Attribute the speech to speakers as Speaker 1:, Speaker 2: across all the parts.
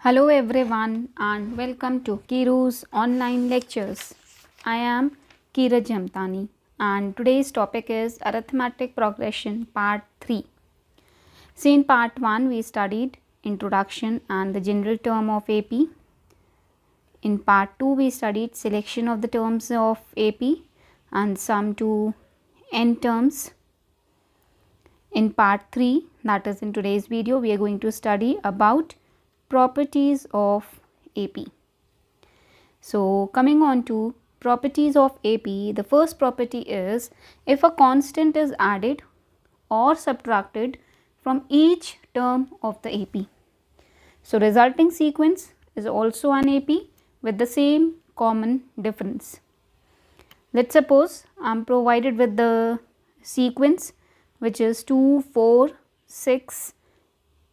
Speaker 1: Hello everyone and welcome to Kiru's online lectures. I am Kira Jamtani and today's topic is Arithmetic Progression Part 3. See, in Part 1 we studied Introduction and the General Term of AP. In Part 2 we studied Selection of the Terms of AP and Sum to N terms. In Part 3, that is in today's video, we are going to study about properties of AP. So, coming on to properties of AP, the first property is if a constant is added or subtracted from each term of the AP. So, resulting sequence is also an AP with the same common difference. Let's suppose I am provided with the sequence which is 2, 4, 6,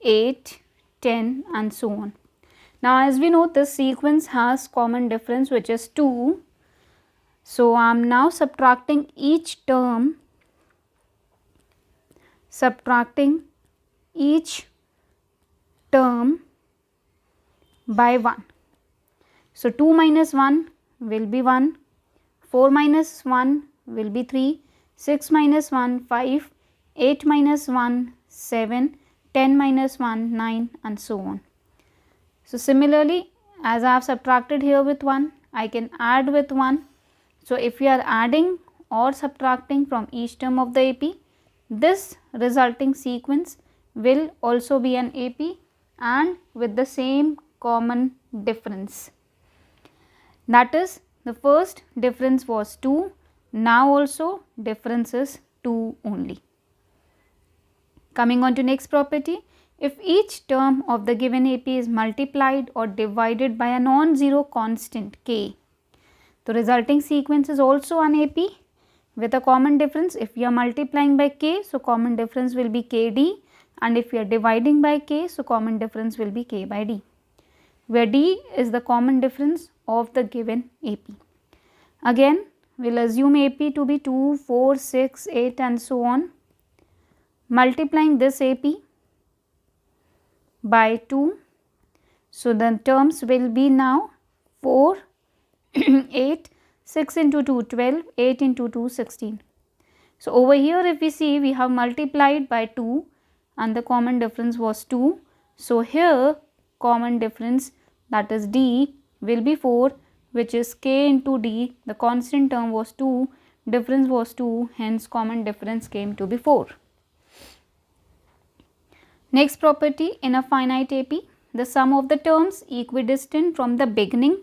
Speaker 1: 8, 10 and so on. Now, as we know, this sequence has common difference which is 2. So, I am now subtracting each term by 1. So, 2 minus 1 will be 1, 4 minus 1 will be 3, 6 minus 1 5, 8 minus 1 7, 10 minus 1 9 and so on. So, similarly, as I have subtracted here with 1, I can add with 1. So, if we are adding or subtracting from each term of the AP, this resulting sequence will also be an AP and with the same common difference. That is, the first difference was 2, now also difference is 2 only. Coming on to next property, if each term of the given AP is multiplied or divided by a non-zero constant k, the resulting sequence is also an AP with a common difference. If we are multiplying by k, so common difference will be kd, and if we are dividing by k, so common difference will be k by d, where d is the common difference of the given AP. Again, we will assume AP to be 2, 4, 6, 8 and so on. Multiplying this AP by 2, so the terms will be now 4, 8, 6 into 2 12, 8 into 2 16. So, over here if we see, we have multiplied by 2 and the common difference was 2. So, here common difference, that is d, will be 4, which is k into d. The constant term was 2, difference was 2, hence common difference came to be 4. Next property, in a finite AP, the sum of the terms equidistant from the beginning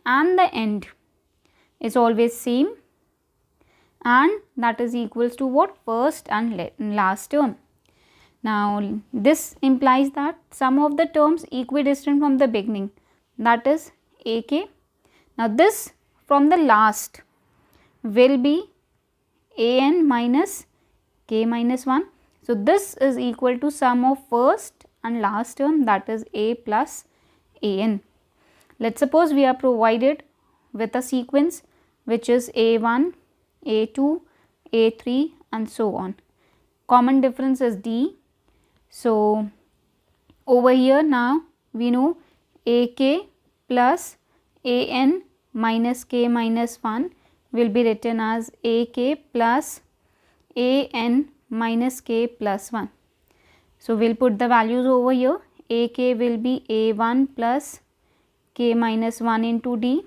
Speaker 1: and the end is always same, and that is equals to what? First and last term. Now, this implies that sum of the terms equidistant from the beginning, that is ak. Now, this from the last will be an minus k minus 1. So, this is equal to sum of first and last term, that is a plus an. Let us suppose we are provided with a sequence which is a1, a2, a3 and so on. Common difference is d. So, over here now we know ak plus an minus k minus 1 will be written as ak plus an minus k plus 1. So, we will put the values over here. ak will be a1 plus k minus 1 into d,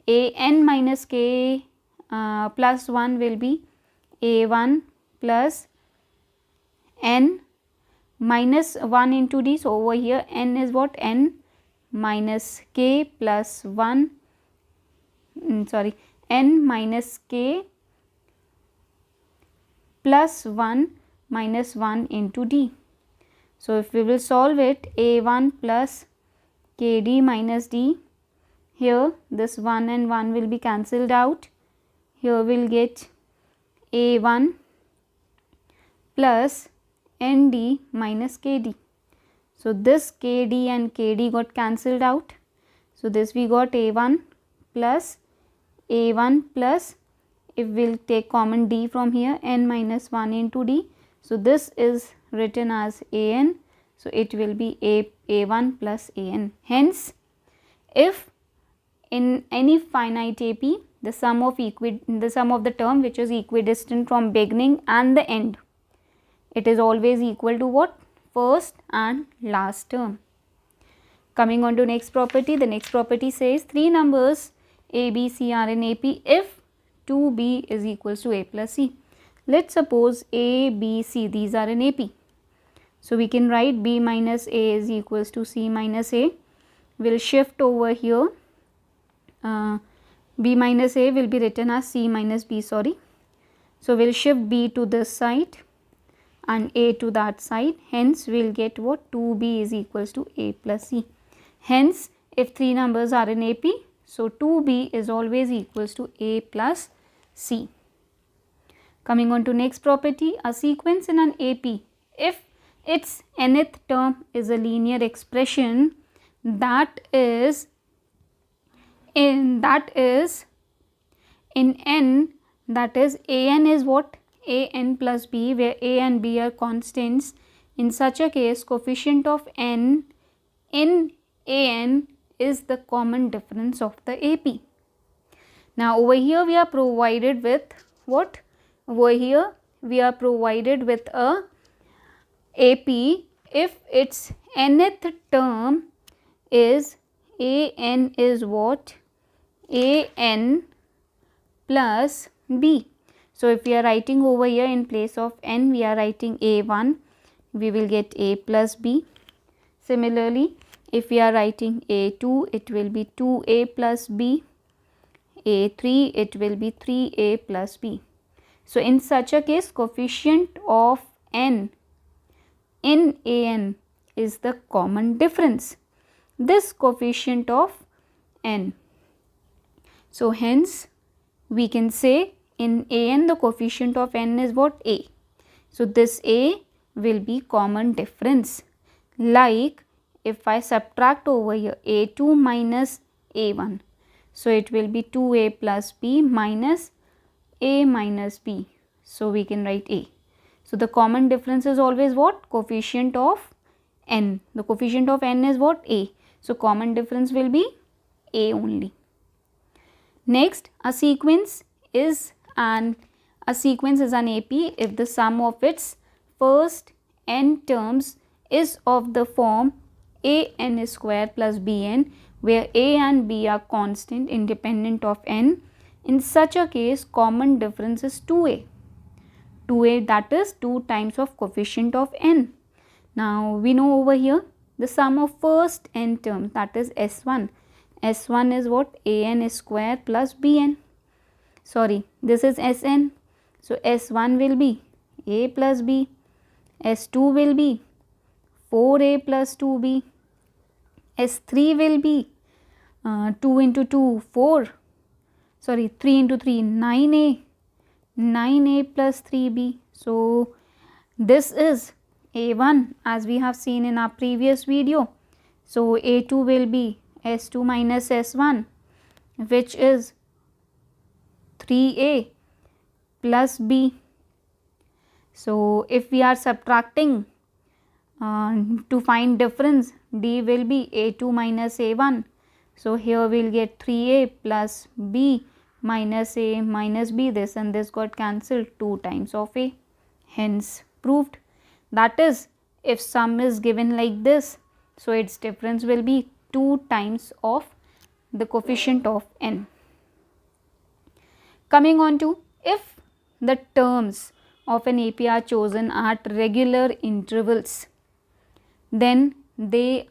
Speaker 1: an minus k plus 1 will be a1 plus n minus 1 into d. So, over here n is what? N minus k plus 1, n minus k plus 1 minus 1 into d. So, if we will solve it, a1 plus kd minus d, here this 1 and 1 will be cancelled out, here we will get a1 plus nd minus kd. So, this kd and kd got cancelled out. So, this we got a1 plus, if we will take common d from here, n minus 1 into d. So, this is written as an. So, it will be a1 plus an. Hence, if in any finite AP, the sum of the term which is equidistant from beginning and the end, it is always equal to what? First and last term. Coming on to next property, the next property says three numbers a, b, c are in AP if 2b is equals to a plus c. Let's suppose a, b, c, these are in AP. So we can write b minus a is equals to c minus a. We'll shift over here. B minus a will be written as c minus b, sorry. So we'll shift b to this side and a to that side. Hence, we'll get what? 2b is equals to a plus c. Hence, if three numbers are in AP, so 2b is always equals to a plus c. Coming on to next property, a sequence in an AP, if its nth term is a linear expression, that is in n, that is an is what? An plus b, where a and b are constants. In such a case, coefficient of n in an is the common difference of the AP. Now over here we are provided with what? Over here we are provided with a AP if its nth term is an is what? An plus b. So if we are writing over here in place of n, we are writing a1, we will get a plus b. Similarly, if we are writing a2, it will be 2a plus b. a3, it will be 3a plus b. So in such a case, coefficient of n in an is the common difference, this coefficient of n. So hence we can say in an the coefficient of n is what? A. So this a will be common difference. Like if I subtract over here a2 minus a1, so it will be 2a plus b minus a minus b. So we can write a. So the common difference is always what? Coefficient of n. The coefficient of n is what? A. So common difference will be a only. Next, a sequence is an AP if the sum of its first n terms is of the form an square plus bn, where a and b are constant independent of n. In such a case, common difference is 2a. 2a, that is 2 times of coefficient of n. Now we know over here the sum of first n terms, that is S1. S1 is what? an square plus bn. Sorry, this is Sn. So S1 will be a plus b. S2 will be 4a plus 2b. S3 will be 2 into 2, 4. Sorry, 3 into 3, 9a. 9a plus 3b. So this is a1 as we have seen in our previous video. So a2 will be S2 minus S1, which is 3a plus b. So if we are subtracting to find difference, d will be a2 minus a1. So here we will get 3a plus b minus a minus b. This and this got cancelled, 2 times of a. Hence proved. That is, if sum is given like this, so its difference will be 2 times of the coefficient of n. Coming on to, if the terms of an AP are chosen at regular intervals, then they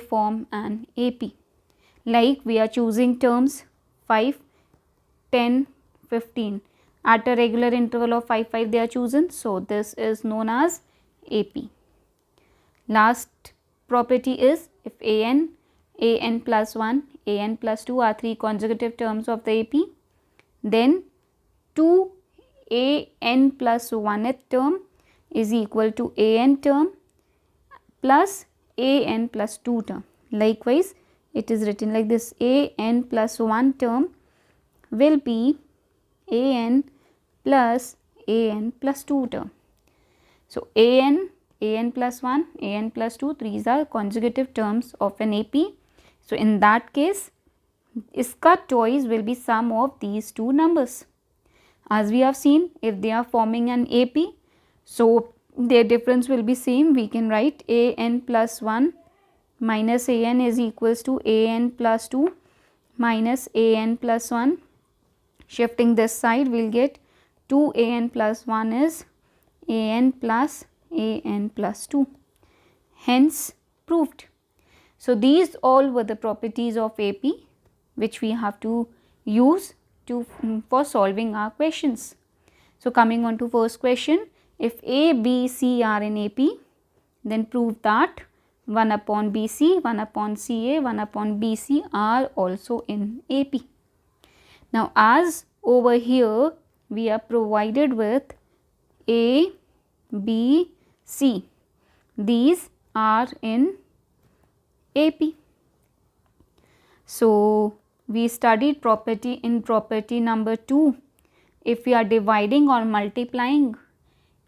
Speaker 1: form an AP. Like we are choosing terms 5, 10, 15. At a regular interval of 5, 5 they are chosen. So this is known as AP. Last property is if an plus 1, an plus 2 are 3 consecutive terms of the AP, then 2 an plus 1th term is equal to an term plus an plus 2 term. Likewise, it is written like this: an plus 1 term will be an plus 2 term. So an an plus 1, an plus 2, these are consecutive terms of an AP. So in that case, iska choice will be sum of these two numbers. As we have seen, if they are forming an AP, so their difference will be same. We can write an plus 1 minus an is equals to an plus 2 minus an plus 1. Shifting this side, we will get 2an plus 1 is an plus 2. Hence proved. So these all were the properties of AP which we have to use for solving our questions. So coming on to first question, if A, B, C are in AP, then prove that 1 upon BC, 1 upon CA, 1 upon BC are also in AP. Now as over here we are provided with A, B, C, these are in AP. So we studied property in property number 2. If we are dividing or multiplying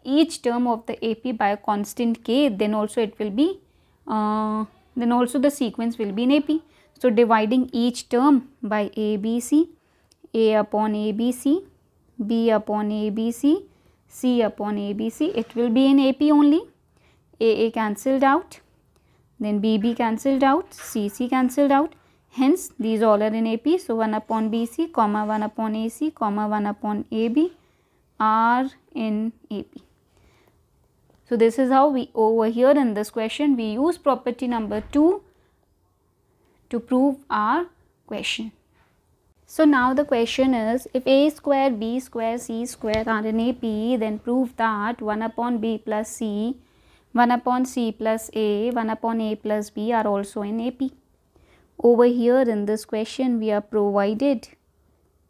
Speaker 1: each term of the AP by a constant k, then also it will be then also the sequence will be in AP. So dividing each term by ABC, A upon ABC, B upon ABC, C upon ABC, it will be in AP only. AA cancelled out, then BB cancelled out, CC cancelled out. Hence these all are in AP. So 1 upon BC, comma 1 upon AC, comma 1 upon AB are in AP. So this is how we over here in this question we use property number 2 to prove our question. So now the question is, if A square, B square, C square are in AP, then prove that 1 upon B plus C, 1 upon C plus A, 1 upon A plus B are also in AP. Over here in this question we are provided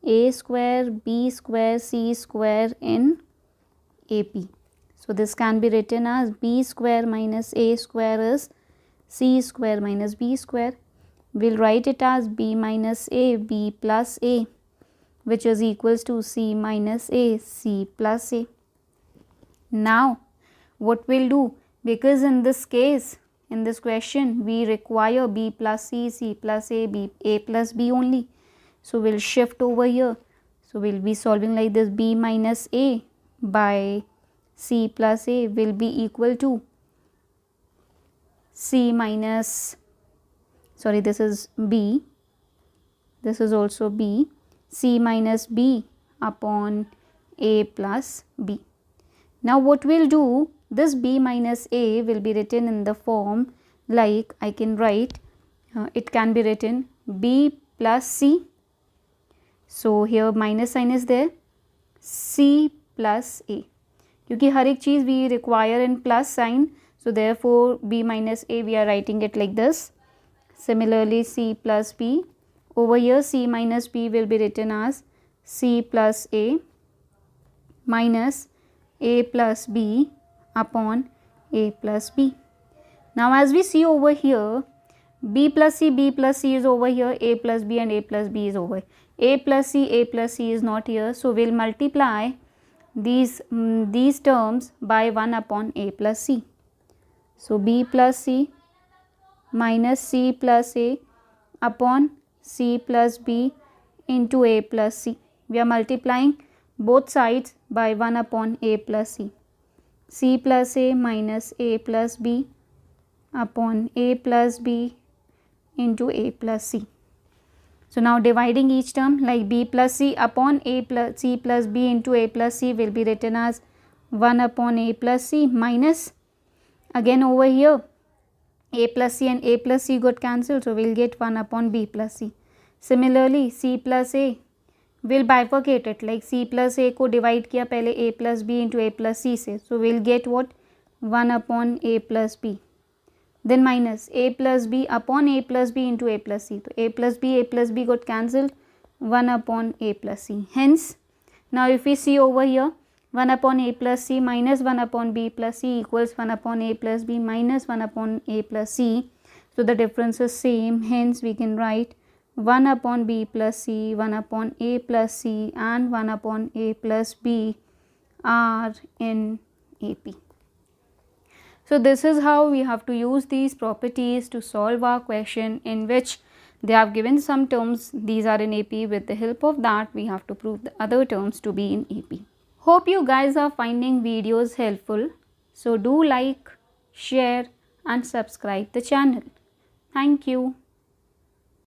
Speaker 1: A square, B square, C square in AP. So this can be written as B square minus A square is C square minus B square. We will write it as B minus A, B plus A, which is equals to C minus A, C plus A. Now what we will do, because in this case, in this question we require B plus C, C plus A, B, A plus B only. So we will shift over here. So we will be solving like this, B minus A by C plus A will be equal to C minus, sorry, this is B, this is also B, C minus B upon A plus B. Now what we will do, this B minus A will be written in the form like I can write, it can be written B plus C. So here minus sign is there, C plus A. क्योंकि हर एक चीज़ we require in plus sign, so therefore B minus A we are writing it like this. Similarly C plus B, over here C minus B will be written as C plus A minus A plus B upon A plus B. Now as we see over here, B plus C is over here, A plus B and A plus B is over. A plus C is not here, so we will multiply these terms by 1 upon A plus C. So B plus C minus C plus A upon C plus B into A plus C. We are multiplying both sides by 1 upon A plus C. C plus A minus A plus B upon A plus B into A plus C. So now dividing each term like B plus C upon A plus C plus B into A plus C will be written as 1 upon A plus C minus, again over here A plus C and A plus C got cancelled, so we will get 1 upon B plus C. Similarly C plus A will bifurcate it, like C plus A को divide किया पहले A plus B into A plus C से, so we will get what, 1 upon A plus B. Then minus A plus B upon A plus B into A plus C. So A plus B got cancelled, 1 upon A plus C. Hence, now if we see over here, 1 upon A plus C minus 1 upon B plus C equals 1 upon A plus B minus 1 upon A plus C. So the difference is same. Hence, we can write 1 upon B plus C, 1 upon A plus C and 1 upon A plus B are in AP. So So this is how we have to use these properties to solve our question, in which they have given some terms, these are in AP. With the help of that, we have to prove the other terms to be in AP. Hope you guys are finding videos helpful. So do like, share and subscribe the channel. Thank you.